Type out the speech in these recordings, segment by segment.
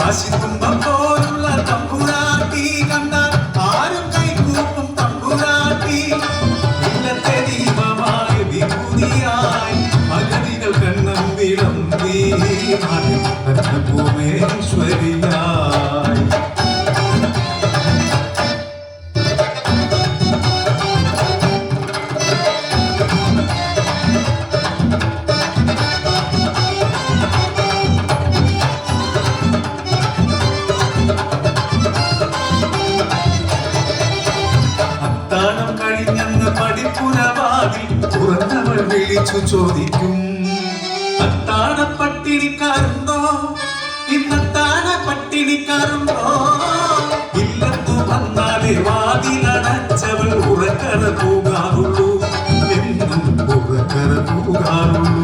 കാശിത്തുമ്പം പോലുള്ള തമ്പുരാട്ടി കണ്ടാൽ ആരും കൈകൂപ്പും തമ്പുരാട്ടി. ഇന്നത്തെ ദീപമായി വിഭൂതിയായി അഗതികൾ കണ്ണം വിളമ്പി ഭൂമേശ്വരിയായി. അത്താഴം കഴിഞ്ഞെന്ന് പടിപ്പുരവാതിൽ തുറന്നവൾ വിളിച്ചു ചോദിക്കും, അത്താഴ പട്ടിണിക്കാരുണ്ടോ? ഇന്നത്താഴ പട്ടിണിക്കാരുണ്ടോ? ഇല്ലെന്നു വന്നാലേ വാതിലടച്ചവൾ ഉറക്കറ പോകാറുള്ളൂ, എന്നും ഉറക്കറ പോകാറുള്ളൂ.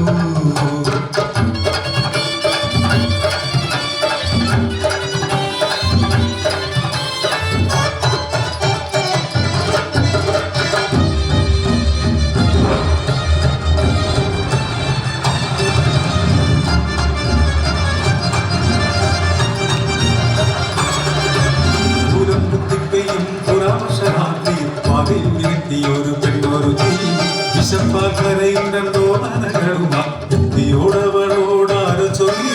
ഒരു പെണ്ണൊരു വിശപ്പകരയുണ്ടോ മനകളുമ എത്തിയോടവളോടാരു ചൊല്ലി,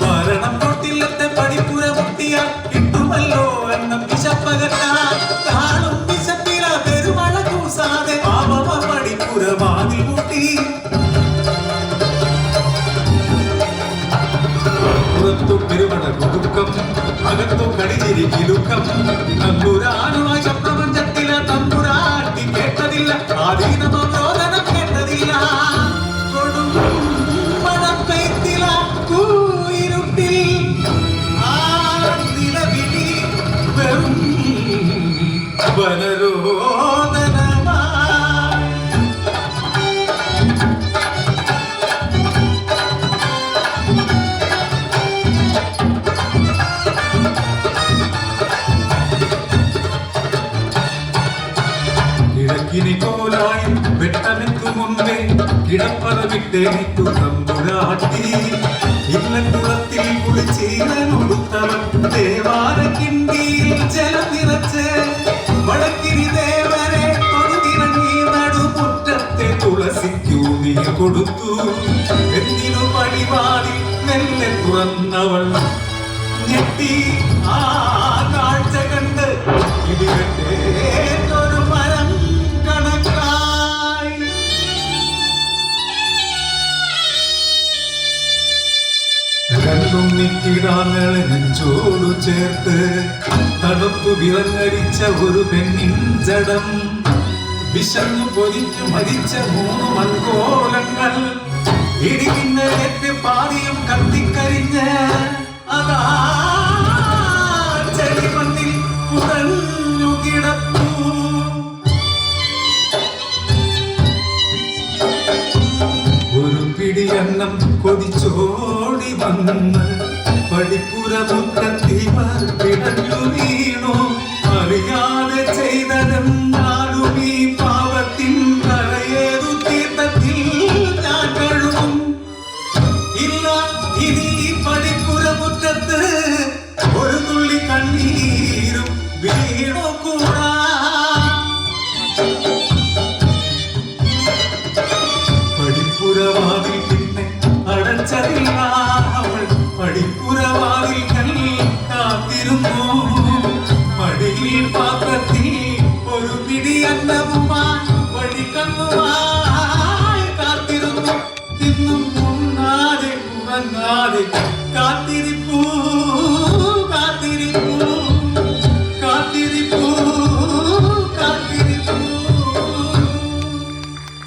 വരണം തൊട്ടില്ലത്തെ പടിപ്പുര മുട്ടിയ കിട്ടുമല്ലോ എണ്ണം വിശപ്പകറ്റാൻ. താളും വിശപ്പില പെരുമഴ കൂസാതെ പാവമ പടിപ്പുര വാതിൽ മുട്ടി. പുറത്തു പെരുമഴ കുതുക്കം, അകത്തു കടിതിരി കിലുക്കം. തമ്പുരാനുമായി ശബ്ദമഞ്ചത്തിലെ തമ്പുരാട്ടി കേട്ടതില്ല, ആദീനമോദനം കേട്ടതില്ല. കൊടും മഴപ്പെയ്ത്തില കൂയിരുട്ടിൽ ആ നിലവിളി വെറും വനരോദനമാ. കിഴക്കിനിക്കോലായി വെട്ടമെത്തു മുമ്പേ കിടപ്പറ വിട്ടേറ്റു തമ്പുരാട്ടി. ഇല്ലക്കുളത്തിൽ കുളിച്ചീലനൊടുത്തവൻ ദേവാലക്കിണ്ടിയിൽ ജലം നിറച്ച് വടക്കിനി ദേവരെ തൊടുതിറങ്ങി നടുമുറ്റത്തെ തുളസിക്കൂ നീ കൊടുത്തു. എന്തിനു പടിവാതി മെല്ലെ തുറന്നവൾ ഞെട്ടി ആ കാഴ്ച കണ്ട് ഇടികട്ടേറ്റൊരു മരം കണക്കായി. കണ്ണുണ്ണിക്കിടാങ്ങളെ നെഞ്ചോടു ചേർത്ത് തണുപ്പു വിറങ്ങടിച്ച ഒരു പെണ്ണിൻ ജഡം. വിശന്നു പൊതിഞ്ഞു മരിച്ച 3 മൺകോലങ്ങൾ ഇടിമിന്നലേറ്റ് പാതിയും കത്തിക്കരിഞ്ഞ് അതാ ചെളിമണ്ണിൽ പുറഞ്ഞു കിടപ്പു. ഒരു പിടിയന്നം കൊതിച്ചോടി വന്ന് പടിപ്പുര മുറ്റത്തിവർ പിടഞ്ഞു വീണു. അറിയാതെ ചെയ്തതെന്നാലും ഈ പാവത്തിൻ കരയേറു തീർത്ഥത്തിൽ ഞാൻ കഴുകും. ഇല്ല ഇനി പടിപ്പുര മുറ്റത്ത് ഒരു തുള്ളി കണ്ണീരും വീണുകൂടാ. പടിപ്പുരവാതിൽ പിന്നെ അടച്ചതില്ല, അവൾ പടിപ്പുരവാതിൽ കാത്തിരുന്നു. മടിയിൽ പാത്രത്തിൽ ഒരു പിടി അന്നവും